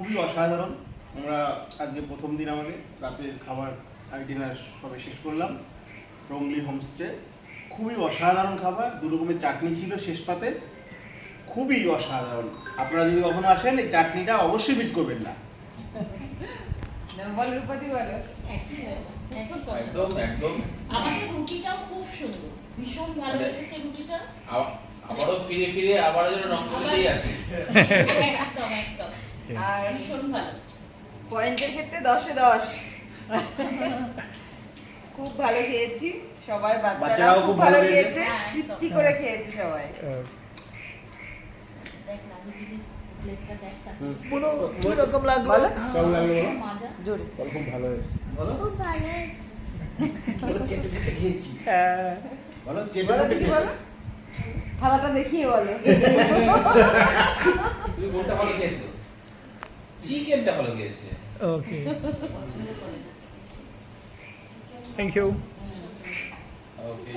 খুবই অসাধারণ। আমরা আজকে প্রথম দিন আমাদের রাতের খাবার আর ডিনার সবাই শেষ করলাম রংলি হোমস্টে। খুবই অসাধারণ খাবার, 2 রকমের চাটনি ছিল শেষ পাতে, খুবই অসাধারণ। আপনারা যদি কখনো আসেন এই চাটনিটা অবশ্যই মিস করবেন না। বল রূপতি বলো। একদম একদম। আমাদের রুটিটাও খুব সুন্দর, ভীষণ ভালো লেগেছে রুটিটা। আবারও ফিরে ফিরে আবারও যেন রংপুরেই আসে। একদম একদম, আর ভীষণ ভালো। পয়েন্টের ক্ষেত্রে 10-এ 10। খুব ভালো খেয়েছি সবাই, বাচ্চারাও খুব ভালো খেয়েছে, হ্যাঁ, একদম। তৃপ্তি করে খেয়েছে সবাই। দেখ না দিদি, প্লেটটা দেখ না। পুরো কি রকম লাগলো? বলো কেমন লাগলো বলো? মজা। জোরে। খুব ভালো হয়েছে। বলো খুব ভালো হয়েছে। বলো চেটে চেটে খেয়েছি। হ্যাঁ। বলো চেটে বলো চেটে কি বলো, খেয়েছি। থালাটা দেখিয়ে বলো। তুমি কোনটা ভালো খেয়েছো? চিকেনটা ভালো খেয়েছে। ওকে, পছন্দ করে না। Thank you. ওকে।